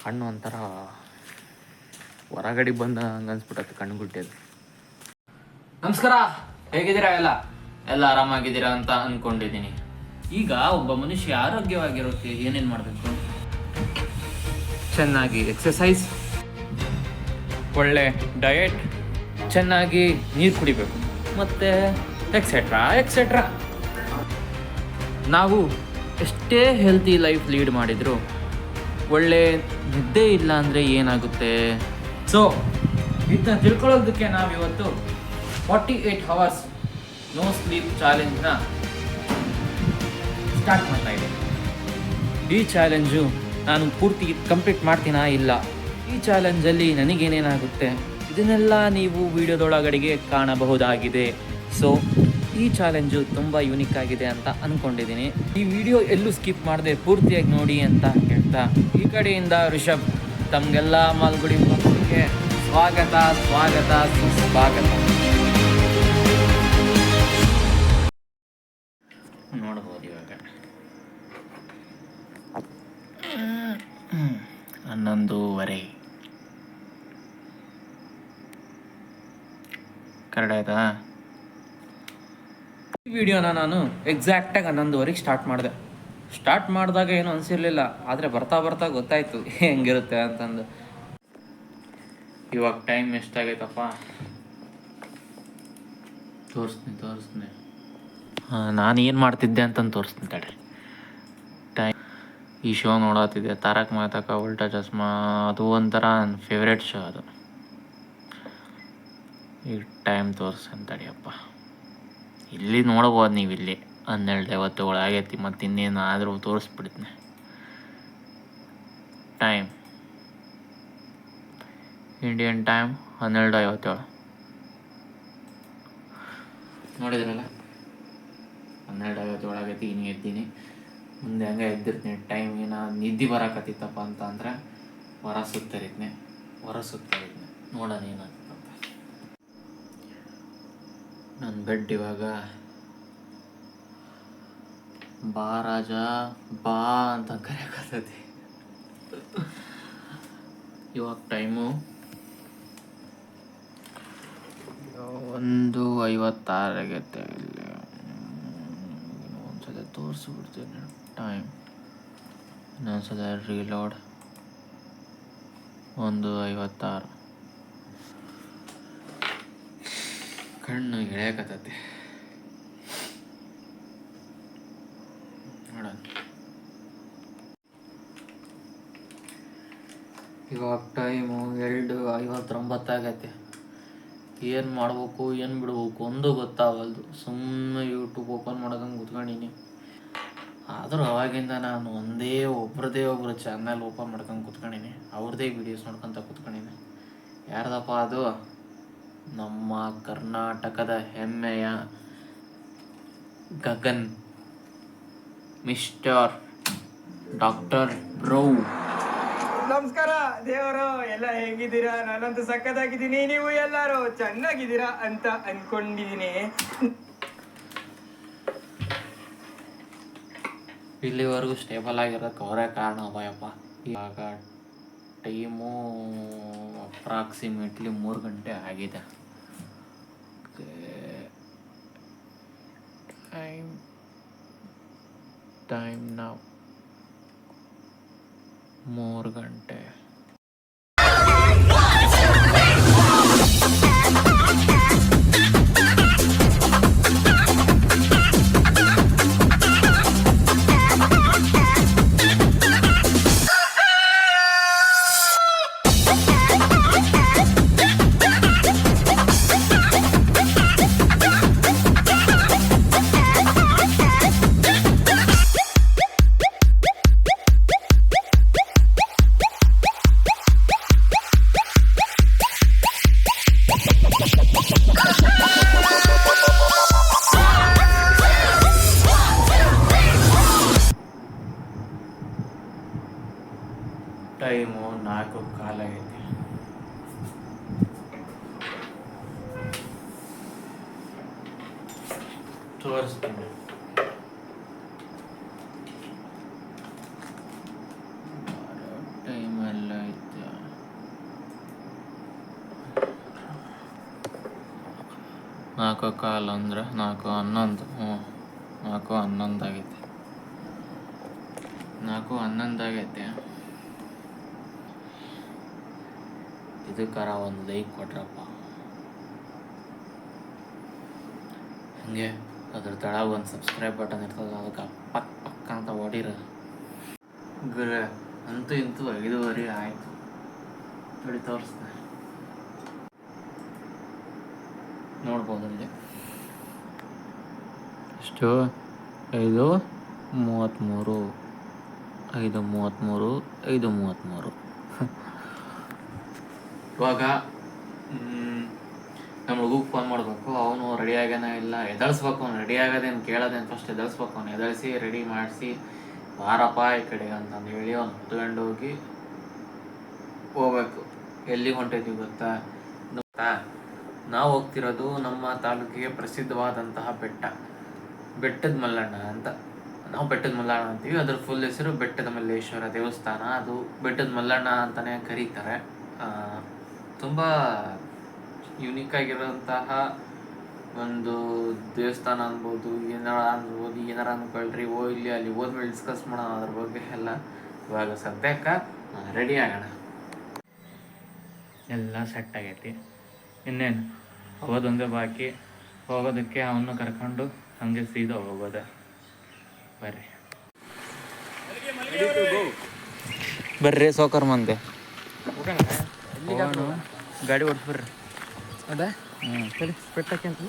ಕಣ್ಣು ಒಂಥರ ಹೊರಗಡೆ ಬಂದ ಹಂಗೆ ಅನ್ಸ್ಬಿಟ್ಟತ್ತೆ ಕಣ್ಣು ಗುಟ್ಟೆದು. ನಮಸ್ಕಾರ, ಹೇಗಿದ್ದೀರಾ? ಎಲ್ಲ ಆರಾಮಾಗಿದ್ದೀರಾ ಅಂತ ಅಂದ್ಕೊಂಡಿದ್ದೀನಿ. ಈಗ ಒಬ್ಬ ಮನುಷ್ಯ ಆರೋಗ್ಯವಾಗಿರೋಕ್ಕೆ ಏನೇನು ಮಾಡಬೇಕು? ಚೆನ್ನಾಗಿ ಎಕ್ಸಸೈಸ್, ಒಳ್ಳೆ ಡಯಟ್, ಚೆನ್ನಾಗಿ ನೀರು ಕುಡಿಬೇಕು ಮತ್ತು ಎಕ್ಸೆಟ್ರಾ. ನಾವು ಎಷ್ಟೇ ಹೆಲ್ತಿ ಲೈಫ್ ಲೀಡ್ ಮಾಡಿದರೂ ಒಳ್ಳೆ ನಿದ್ದೆ ಇಲ್ಲ ಅಂದರೆ ಏನಾಗುತ್ತೆ? ಸೊ ಇದನ್ನ ತಿಳ್ಕೊಳ್ಳೋದಕ್ಕೆ ನಾವಿವತ್ತು 48 hours ನೋ ಸ್ಲೀಪ್ ಚಾಲೆಂಜ್ನ ಸ್ಟಾರ್ಟ್ ಮಾಡ್ತಾ ಇದ್ದೀನಿ. ಈ ಚಾಲೆಂಜು ನಾನು ಪೂರ್ತಿ ಕಂಪ್ಲೀಟ್ ಮಾಡ್ತೀನಾ ಇಲ್ಲ, ಈ ಚಾಲೆಂಜಲ್ಲಿ ನನಗೇನೇನಾಗುತ್ತೆ ಇದನ್ನೆಲ್ಲ ನೀವು ವಿಡಿಯೋದೊಳಗಡೆಗೆ ಕಾಣಬಹುದಾಗಿದೆ. ಸೊ ಈ ಚಾಲೆಂಜು ತುಂಬ ಯೂನಿಕ್ ಆಗಿದೆ ಅಂತ ಅಂದ್ಕೊಂಡಿದ್ದೀನಿ. ಈ ವಿಡಿಯೋ ಎಲ್ಲೂ ಸ್ಕಿಪ್ ಮಾಡದೆ ಪೂರ್ತಿಯಾಗಿ ನೋಡಿ ಅಂತ ಹೇಳ್ತಾ, ಈ ಕಡೆಯಿಂದ ರಿಷಬ್ ತಮಗೆಲ್ಲ ಮಾಲ್ಗುಡಿ ಮಕ್ಕಳಿಗೆ ಸ್ವಾಗತ. ನೋಡ್ಬೋದು ಇವಾಗ 11:30 ಕರೆಕ್ಟ್ ಆಯ್ತಾ? ಈ ವಿಡಿಯೋನ ನಾನು ಎಕ್ಸಾಕ್ಟಾಗಿ 11:30 ಸ್ಟಾರ್ಟ್ ಮಾಡಿದಾಗ ಏನೂ ಅನಿಸಿರಲಿಲ್ಲ, ಆದರೆ ಬರ್ತಾ ಗೊತ್ತಾಯಿತು ಹೆಂಗಿರುತ್ತೆ ಅಂತಂದು. ಇವಾಗ ಟೈಮ್ ಎಷ್ಟಾಗೈತಪ್ಪ ತೋರಿಸ್ತೀನಿ. ನಾನು ಏನು ಮಾಡ್ತಿದ್ದೆ ಅಂತಂದು ತೋರಿಸ್ತೀನಿ ತಡೆ. ಈ ಶೋ ನೋಡತ್ತಿದ್ದೆ, ತಾರಕ್ ಮೆಹ್ತಾ ಕಾ ಉಲ್ಟಾ ಚಶ್ಮಾ. ಅದು ಒಂಥರ ನನ್ನ ಫೇವ್ರೇಟ್ ಶೋ ಅದು. ಈಗ ಟೈಮ್ ತೋರಿಸ್ತೀನಿ ತಡಿಯಪ್ಪ. ಇಲ್ಲಿ ನೋಡ್ಬೋದು ನೀವು, ಇಲ್ಲಿ 12:50 ಆಗೈತಿ. ಮತ್ತು ಇನ್ನೇನು ಆದರೂ ತೋರಿಸ್ಬಿಡ್ತೀನಿ. ಟೈಮ್ ಇಂಡಿಯನ್ ಟೈಮ್ 12:57 ನೋಡಿದ್ರಲ್ಲ, 12:57 ಆಗೈತಿ. ಇನ್ನು ಎದ್ದೀನಿ, ಮುಂದೆ ಹಂಗೆ ಎದ್ದಿರ್ತೀನಿ. ಟೈಮ್ ಏನೋ ನಿದ್ದೆ ಬರಕತ್ತಿತ್ತಪ್ಪ ಅಂತ ಅಂದರೆ ಹೊರ ಸುತ್ತರಿದ್ನೆ ನೋಡೋಣ ಏನಾಗ್ತಂತ. ನನ್ನ ಬೆಡ್ ಇವಾಗ ಬಾ ರಾಜ ಬಾ ಅಂತ ಕರೆಯಕತ್ತೈತಿ. ಇವಾಗ ಟೈಮು 1:56 ಆಗೈತೆ. ಇಲ್ಲಿ ಒಂದ್ಸಲ ತೋರಿಸ್ಬಿಡ್ತೀನಿ ಟೈಮ್, ಇನ್ನೊಂದ್ಸಲ ರೀಲೋಡ್. 1:56 ಕಣ್ಣು ಎಳೆಯಕತ್ತೈತಿ. ನೋಡೋಣ. ಇವಾಗ ಟೈಮು 2:59 ಆಗೈತೆ. ಏನು ಮಾಡ್ಬೇಕು ಏನು ಬಿಡ್ಬೇಕು ಒಂದು ಗೊತ್ತಾಗಲ್ದು. ಸುಮ್ಮನೆ ಯೂಟ್ಯೂಬ್ ಓಪನ್ ಮಾಡೋದಂಗೆ ಕೂತ್ಕೊಂಡಿನಿ. ಆದರೂ ಅವಾಗಿಂದ ನಾನು ಒಬ್ಬರು ಚಾನಲ್ ಓಪನ್ ಮಾಡ್ಕೊಂಡು ಕೂತ್ಕೊಂಡಿನಿ. ಅವ್ರದ್ದೇ ವೀಡಿಯೋಸ್ ನೋಡ್ಕೊತ ಕೂತ್ಕೊಂಡಿನಿ. ಯಾರ್ದಪ್ಪ ಅದು? ನಮ್ಮ ಕರ್ನಾಟಕದ ಹೆಮ್ಮೆಯ ಗಗನ್, ಮಿಸ್ಟರ್ ಡಾಕ್ಟರ್ ಬ್ರೋ. ನಮಸ್ಕಾರ ದೇವರು, ಎಲ್ಲ ಹೇಗಿದ್ದೀರಾ? ನಾನಂತೂ ಸಕ್ಕತ್ತಾಗಿದ್ದೀನಿ. ನೀವು ಎಲ್ಲರೂ ಚೆನ್ನಾಗಿದ್ದೀರಾ ಅಂತ ಅನ್ಕೊಂಡಿದ್ದೀನಿ. ಇಲ್ಲಿವರೆಗೂ ಸ್ಟೇಬಲ್ ಆಗಿರೋದಕ್ಕೆ ಅವರೇ ಕಾರಣ ಅಭಯಪ್ಪ. ಇವಾಗ ಟೈಮು ಅಪ್ರಾಕ್ಸಿಮೇಟ್ಲಿ 3 ಗಂಟೆ ಆಗಿದೆ. ಟೈಮ್ ನಾವು 3 ಗಂಟೆ. ಟೈಮು 4:15 ಆಗೈತಿ. ತೋರಿಸ್ತೀನಿ. ಟೈಮೆಲ್ಲ 4 ಕಾಲು ಅಂದರೆ 4:11. 4:11 ಆಗೈತೆ. 4:11 ಆಗೈತೆ. ಇದಕ್ಕಾರ ಒಂದು ಲೈಕ್ ಕೊಟ್ರಪ್ಪ. ಹಂಗೆ ಅದ್ರ ತಳ ಒಂದು ಸಬ್ಸ್ಕ್ರೈಬ್ ಬಟನ್ ಇರ್ತದೆ, ಅದಕ್ಕೆ ಪಕ್ಕ ಅಂತ ಹೊಡೀರ. ಅಂತೂ ಇಂತೂ 5:30 ಆಯಿತು. ನೋಡಿ ತೋರಿಸ್ದೆ, ನೋಡ್ಬೋದಲ್ಲಿ ಎಷ್ಟು 5:33 5:33 5:33. ಇವಾಗ ನಮ್ಮ ಹುಡುಗಿಗೆ ಫೋನ್ ಮಾಡಬೇಕು. ಅವನು ರೆಡಿ ಆಗ್ಯಾನ ಇಲ್ಲ, ಎದಳಿಸ್ಬೇಕು. ಅವ್ನು ರೆಡಿ ಆಗೋದೇನು ಕೇಳೋದೇನು, ಫಸ್ಟ್ ಎದಳಿಸ್ಬೇಕು. ಅವ್ನು ಎದಳಿಸಿ ರೆಡಿ ಮಾಡಿಸಿ ಬಾರಪ್ಪ ಈ ಕಡೆಗೆ ಅಂತಂದು ಹೇಳಿ ಅವ್ನು ಹೊತ್ಕೊಂಡು ಹೋಗಿ ಹೋಗ್ಬೇಕು. ಎಲ್ಲಿಗೆ ಹೊಂಟಿದ್ದೀವಿ ಗೊತ್ತಾ? ನಾವು ಹೋಗ್ತಿರೋದು ನಮ್ಮ ತಾಲೂಕಿಗೆ ಪ್ರಸಿದ್ಧವಾದಂತಹ ಬೆಟ್ಟದ ಮಲ್ಲಣ್ಣ ಅಂತ. ನಾವು ಬೆಟ್ಟದ ಮಲ್ಲಣ್ಣ ಅಂತೀವಿ, ಅದ್ರ ಫುಲ್ ಹೆಸರು ಬೆಟ್ಟದ ಮಲ್ಲೇಶ್ವರ ದೇವಸ್ಥಾನ. ಅದು ಬೆಟ್ಟದ ಮಲ್ಲಣ್ಣ ಅಂತಲೇ ಕರೀತಾರೆ. ತುಂಬ ಯುನೀಕ್ ಆಗಿರೋಂತಹ ಒಂದು ದೇವಸ್ಥಾನ ಅನ್ಬೋದು, ಏನಾರ ಅಂದ್ಕೊಳ್ರಿ. ಇಲ್ಲಿ ಅಲ್ಲಿ ಹೋದ್ಮೇಲೆ ಡಿಸ್ಕಸ್ ಮಾಡೋಣ ಅದ್ರ ಬಗ್ಗೆ ಎಲ್ಲ. ಇವಾಗ ಸದ್ಯಕ್ಕೆ ರೆಡಿ ಆಗೋಣ. ಎಲ್ಲ ಸೆಟ್ ಆಗೈತಿ, ಇನ್ನೇನು ಹೋಗೋದೊಂದೇ ಬಾಕಿ. ಹೋಗೋದಕ್ಕೆ ಅವನ್ನ ಕರ್ಕೊಂಡು ಹಂಗೆ ಸೀದಾ ಹೋಗೋದೆ. ಬರ್ರಿ ಸೋಕರ್ ಮಂದೆ ಗಾಡಿ ಓಡಿಸ್ಬರ್ರಿ. ಅದೇ ಸರಿ ಪೆಟ್ಟಕ್ಕೆ ಅಂತ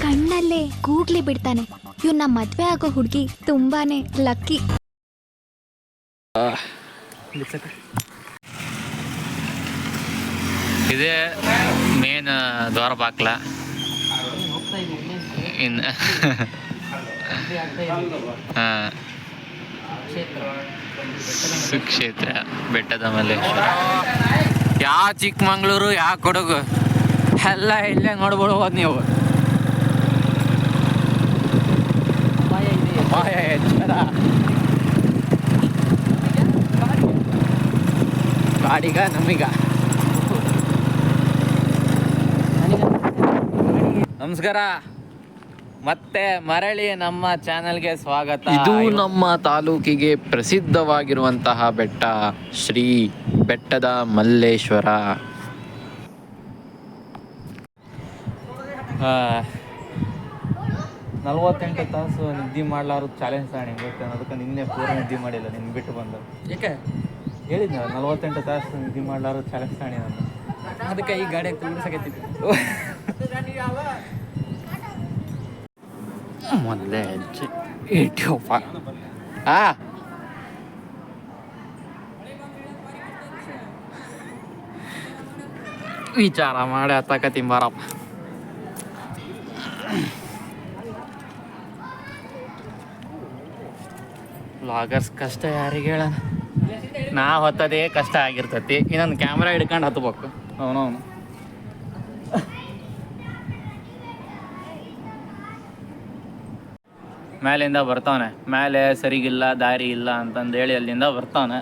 ಕಣ್ಣಲ್ಲೇ ಗೂಗ್ಲಿ ಬಿಡ್ತಾನೆ. ಇವ್ನ ಮದ್ವೆ ಆಗೋ ಹುಡುಗಿ ತುಂಬಾನೇ ಲಕ್ಕಿ. ಇದೇ ಮೇನ್ ದ್ವಾರ ಬಾಕ್ಲ. ಇನ್ನು ಹಾಂ, ಸುಕ್ಷೇತ್ರ ಬೆಟ್ಟದ ಮಲ್ಲೇಶ್ವರ. ಯಾವ ಚಿಕ್ಕಮಂಗ್ಳೂರು, ಯಾವ ಕೊಡಗು ಎಲ್ಲ ಇಲ್ಲೇ ನೋಡ್ಬಿಡ್ಬೋದು ನೀವು. ಗಾಡಿಗ ನಮೀಗ ನಮಸ್ಕಾರ, ಮತ್ತೆ ಮರಳಿ ನಮ್ಮ ಚಾನೆಲ್ಗೆ ಸ್ವಾಗತ. ಇದು ನಮ್ಮ ತಾಲೂಕಿಗೆ ಪ್ರಸಿದ್ಧವಾಗಿರುವಂತಹ ಬೆಟ್ಟ, ಶ್ರೀ ಬೆಟ್ಟದ ಮಲ್ಲೇಶ್ವರ. 48 ತಾಸು ನಿದ್ದೆ ಮಾಡ್ಲಾರು ಚಾಲೆಂಜ್ ತಾಣಿ ಗೊತ್ತೆ. ಅದಕ್ಕೆ ನಿನ್ನೆ ಪೂರ ನಿದ್ದೆ ಮಾಡಿಲ್ಲ, ನಿನ್ನ ಬಿಟ್ಟು ಬಂದು. ಏಕೆ ಹೇಳಿದ್ನ 48 ತಾಸು ನಿದ್ದೆ ಮಾಡ್ಲಾರು ಚಾಲೆಂಜ್ ತಾಣಿ ನಾನು. ಅದಕ್ಕೆ ಈ ಗಾಡಿ ತುಳಿಸಕೈತಿದ್ದೆ. ಮೊದಲೇ ಹೆಜ್ಜೆ ಇಟ್ಯಪ್ಪ. ವಿಚಾರ ಮಾಡಿ ಹತ್ತಕತ್ತೀನಿ ಬಾರಪ್ಪ. ವ್ಲಾಗರ್ಸ್ ಕಷ್ಟ ಯಾರಿಗೆ ಹೇಳ? ನಾ ಹೊತ್ತದೇ ಕಷ್ಟ ಆಗಿರ್ತೈತಿ, ಇನ್ನೊಂದು ಕ್ಯಾಮ್ರಾ ಹಿಡ್ಕೊಂಡು ಹತ್ಬೇಕು. ಅವನವನು ಮೇಲಿಂದ ಬರ್ತಾವನೆ, ಮೇಲೆ ಸರಿಗಿಲ್ಲ ದಾರಿ ಇಲ್ಲ ಅಂತಂದು ಹೇಳಿ ಅಲ್ಲಿಂದ ಬರ್ತಾವನೆ.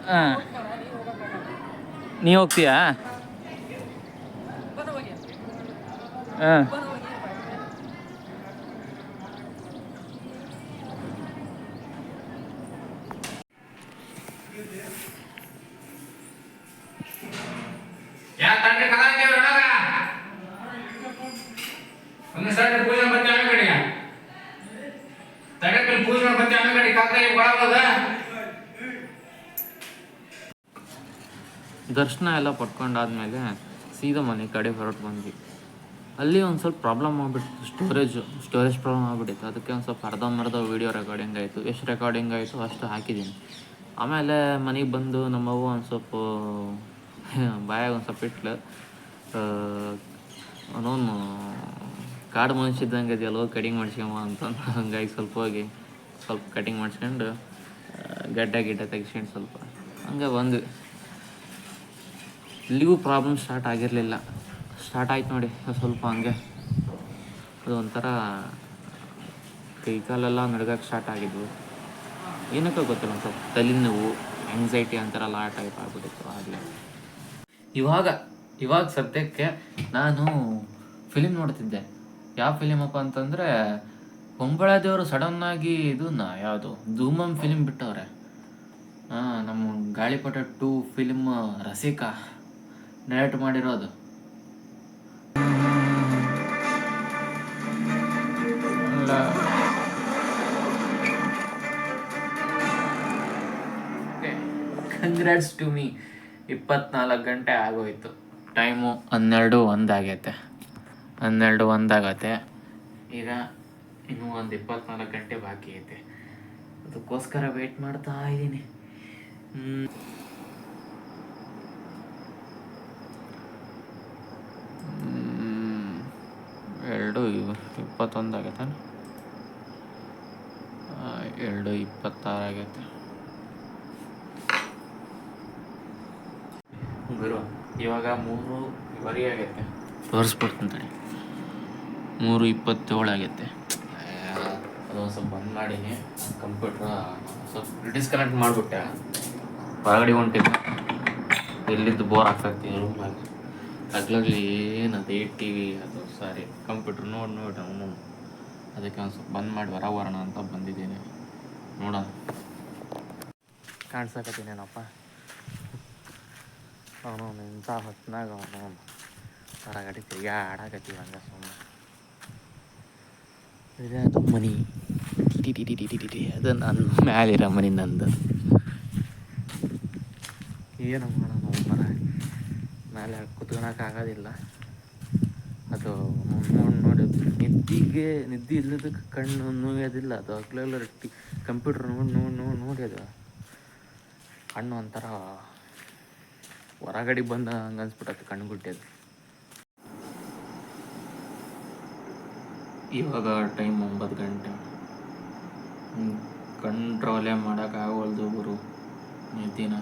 ಹಾಂ, ನೀ ಹೋಗ್ತೀಯಾ? ಹಾಂ, ದರ್ಶನ ಎಲ್ಲ ಪಡ್ಕೊಂಡಾದ್ಮೇಲೆ ಸೀದಾ ಮನೆ ಕಡೆ ಹೊರಟು ಬಂದ್ವಿ. ಅಲ್ಲಿ ಒಂದು ಸ್ವಲ್ಪ ಪ್ರಾಬ್ಲಮ್ ಆಗ್ಬಿಟ್ಟು, ಸ್ಟೋರೇಜ್ ಪ್ರಾಬ್ಲಮ್ ಆಗ್ಬಿಟ್ಟಿತ್ತು. ಅದಕ್ಕೆ ಒಂದು ಸ್ವಲ್ಪ ಅರ್ಧಂಬರ್ಧ ವೀಡಿಯೋ ರೆಕಾರ್ಡಿಂಗ್ ಆಯಿತು. ಎಷ್ಟು ರೆಕಾರ್ಡಿಂಗ್ ಆಯಿತು ಅಷ್ಟು ಹಾಕಿದ್ದೀನಿ. ಆಮೇಲೆ ಮನೆಗೆ ಬಂದು ನಮ್ಮವ್ವ ಒಂದು ಸ್ವಲ್ಪ ಬಾಯಾಗ ಒಂದು ಸ್ವಲ್ಪ ಇಟ್ಲು. ಅವನವನು ಕಾಡು ಮನುಷ್ಯ ಇದ್ದಂಗೆ ಇದೆಯಲ್ಲೋ, ಕಟಿಂಗ್ ಮಾಡ್ಸ್ಕೊಂಬ ಅಂತಂದು. ಹಂಗಾಗಿ ಸ್ವಲ್ಪ ಕಟಿಂಗ್ ಮಾಡಿಸ್ಕೊಂಡು ಗಡ್ಡ ತೆಗಿಸ್ಕೊಂಡು ಸ್ವಲ್ಪ ಹಂಗೆ ಬಂದು. ಇಲ್ಲಿಗೂ ಪ್ರಾಬ್ಲಮ್ ಸ್ಟಾರ್ಟ್ ಆಗಿರಲಿಲ್ಲ. ಸ್ಟಾರ್ಟ್ ಆಯ್ತು ನೋಡಿ ಸ್ವಲ್ಪ ಹಂಗೆ. ಅದು ಒಂಥರ ಕೈ ಕಾಲೆಲ್ಲ ನಡ್ಗಕ್ಕೆ ಸ್ಟಾರ್ಟ್ ಆಗಿದ್ವು. ಏನಕ್ಕೆ ಗೊತ್ತಿಲ್ಲ, ಒಂದು ಸ್ವಲ್ಪ ತಲೆ ನೋವು, ಆಂಗ್ಸೈಟಿ ಅಂತಾರಲ್ಲ ಆ ಟೈಪ್ ಆಗ್ಬಿಟ್ಟಿತ್ತು ಆಗಲೇ. ಇವಾಗ ಸದ್ಯಕ್ಕೆ ನಾನು ಫಿಲಿಮ್ ನೋಡ್ತಿದ್ದೆ. ಯಾವ ಫಿಲಿಮಪ್ಪ ಅಂತಂದರೆ ಹೊಂಬಳದೇವರು ಸಡನ್ನಾಗಿ ಇದನ್ನ ಯಾವುದು ಧೂಮಮ್ ಫಿಲಿಮ್ ಬಿಟ್ಟವ್ರೆ. ನಮ್ಮ ಗಾಳಿಪಟ 2 ಫಿಲ್ಮ್ ರಸಿಕಾ ಡೈರೆಕ್ಟ್ ಮಾಡಿರೋದು. ಕಂಗ್ರಾಟ್ಸ್ ಟು ಮೀ, 24 ಗಂಟೆ ಆಗೋಯ್ತು. ಟೈಮು 12:01 ಆಗೈತೆ. 12:01 ಆಗತ್ತೆ. ಈಗ ಇನ್ನೂ ಒಂದು 24 ಗಂಟೆ ಬಾಕಿ ಐತೆ. ಅದಕ್ಕೋಸ್ಕರ ವೆಯ್ಟ್ ಮಾಡ್ತಾ ಇದ್ದೀನಿ. 2:21 ಆಗೈತೆ. 2:26 ಆಗೈತೆ. ಗುರು ಇವಾಗ 3:20 ಆಗೈತೆ. ತೋರಿಸ್ಬಿಡ್ತೀನಿ 3:27 ಆಗೈತೆ. ಅದೊಂದು ಸ್ವಲ್ಪ ಬಂದ್ ಮಾಡೀನಿ. ಕಂಪ್ಯೂಟ್ರ ಸ್ವಲ್ಪ ಡಿಸ್ಕನೆಕ್ಟ್ ಮಾಡಿಬಿಟ್ಟೆ. ಹೊರಗಡೆ ಹೊಂಟಿದ್ದೆ, ಎಲ್ಲಿದ್ದು ಬೋರ್ ಆಗ್ತೈತಿ ರೂಮ್ನಾಗ. ಹಗ್ಲಾಗ್ಲಿ ಏನದು ಟಿ ವಿ ಅದು ಸಾರಿ ಕಂಪ್ಯೂಟ್ರ್ ನೋಡಿ ಅವನು ಅದಕ್ಕೆ ಒಂದು ಸ್ವಲ್ಪ ಬಂದ್ ಮಾಡಿ ಹೊರಗೋಣ ಅಂತ ಬಂದಿದ್ದೀನಿ. ನೋಡೋಣ ಕಾಣ್ಸಕತ್ತೀನೇನಪ್ಪ ಅವನು ಇಂಥ ಹೊತ್ನಾಗ ಅವನು ಹೊರಗಡೆ ತಿರುಗಾಡಕತ್ತೀವಿ ಹಂಗೆ ಸುಮ್ಮನೆ. ಅದು ಮನಿ ಅದು ನನ್ನ ಮ್ಯಾಲಿರೋ ಮನಿ ನಂದು. ಏನು ಮಾಡೋಣ ಮರ ಮೇಲೆ ಕುತ್ಕೊಳಕ್ಕಾಗೋದಿಲ್ಲ. ಅದು ನೋಡಿ ನಿದ್ದೆ ಇಲ್ಲದಕ್ಕೆ ಕಣ್ಣು ನೋಯೋದಿಲ್ಲ. ಅದು ಹಗ್ಲೆಲ್ಲ ಕಂಪ್ಯೂಟರ್ ನೋಡಿ ಅದು ಕಣ್ಣು ಒಂಥರ ಹೊರಗಡೆ ಬಂದ ಹಂಗೆ ಅನ್ಸ್ಬಿಟ್ಟತ್ತು ಕಣ್ಣು ಗುಡ್ಡದು. ಇವಾಗ ಟೈಮ್ 9 ಗಂಟೆ. ಕಂಟ್ರೋಲೇ ಮಾಡೋಕ್ಕಾಗವಲ್ದು ಗುರು ನಿದ್ದಿನ.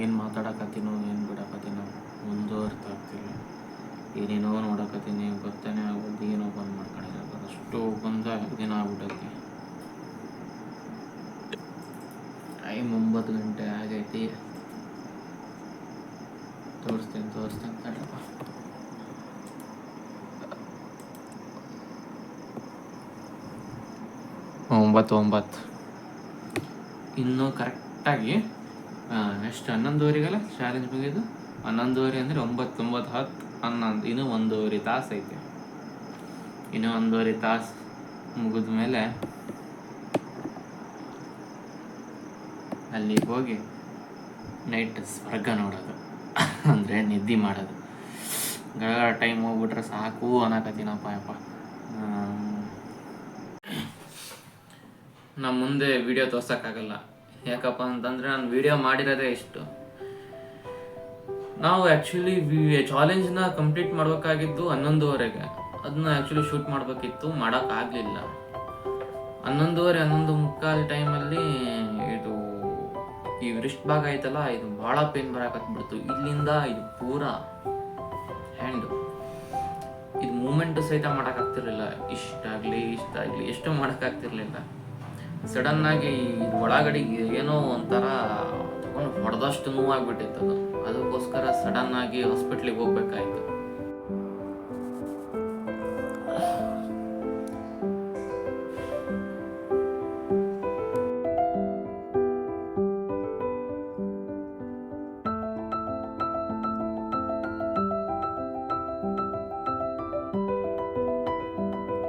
ಏನು ಮಾತಾಡಕತ್ತೀನೋ ಏನು ಬಿಡಕತ್ತೀನೋ ಮುಂದುವರ್ತಾ ಆಗ್ತಿಲ್ಲ. ಏನೇನೋ ನೋಡಕತ್ತೀನಿ ಗೊತ್ತೇನೆ ಆಗೋದು. ಏನೋ ಬಂದು ಮಾಡ್ಕೊಂಡಿರೋದು ಅಷ್ಟು ಬಂದ ದಿನ ಆಗ್ಬಿಟ್ಟೈತಿ. ಟೈಮ್ 9 ಗಂಟೆ ಆಗೈತಿ. ತೋರಿಸ್ತೇನೆ ತಡಪ್ಪ. ಒಂಬತ್ತು ಇನ್ನೂ ಕರೆಕ್ಟಾಗಿ ಎಷ್ಟು 11:15ಗಲ್ಲ ಚಾಲೆಂಜ್ ಮುಗಿಯೋದು. 11:15 ಅಂದರೆ 9, 9, 10, 11 ಇನ್ನೂ 1.5 ತಾಸು ಐತೆ. ಇನ್ನೂ 1.5 ತಾಸು ಮುಗಿದ ಮೇಲೆ ಅಲ್ಲಿಗೆ ಹೋಗಿ ನೈಟ್ ಸ್ವರ್ಗ ನೋಡೋದು ಅಂದರೆ ನಿದ್ದೆ ಮಾಡೋದು. ಟೈಮ್ ಹೋಗ್ಬಿಟ್ರೆ ಸಾಕು ಅನ್ನಕತ್ತೀನಪ್ಪ ಯಪ್ಪ. ನಮ್ಮ ಮುಂದೆ ವಿಡಿಯೋ ತೋರ್ಸೋಕ್ಕಾಗಲ್ಲ. ಯಾಕಪ್ಪ ಅಂತಂದರೆ ನಾನು ವಿಡಿಯೋ ಮಾಡಿರೋದೇ ಇಷ್ಟು. ನಾವು ಆ್ಯಕ್ಚುಲಿ ಚಾಲೆಂಜ್ನ ಕಂಪ್ಲೀಟ್ ಮಾಡಬೇಕಾಗಿದ್ದು 11:15. ಅದನ್ನ ಆ್ಯಕ್ಚುಲಿ ಶೂಟ್ ಮಾಡಬೇಕಿತ್ತು, ಮಾಡೋಕ್ಕಾಗಲಿಲ್ಲ. 11:30, 11:45 ಟೈಮಲ್ಲಿ ಇದು ಈ ರಿಸ್ಟ್ ಭಾಗ ಐತಲ್ಲ, ಇದು ಭಾಳ ಪೇನ್ ಬರಕತ್ಬಿಡ್ತು. ಇಲ್ಲಿಂದ ಇದು ಪೂರಾ ಹ್ಯಾಂಡು ಇದು ಮೂಮೆಂಟು ಸಹಿತ ಮಾಡೋಕ್ಕಾಗ್ತಿರ್ಲಿಲ್ಲ. ಇಷ್ಟಾಗಲಿ ಎಷ್ಟು ಮಾಡೋಕ್ಕಾಗ್ತಿರ್ಲಿಲ್ಲ. ಸಡನ್ನಾಗಿ ಇದು ಒಳಗಡೆಗೆ ಏನೋ ಒಂಥರ ಹೊಡೆದಷ್ಟು ನೋವಾಗ್ಬಿಟ್ಟಿತ್ತು ಅದು. ಅದಕ್ಕೋಸ್ಕರ ಸಡನ್ನಾಗಿ ಹಾಸ್ಪಿಟ್ಲಿಗೆ ಹೋಗ್ಬೇಕಾಯ್ತು.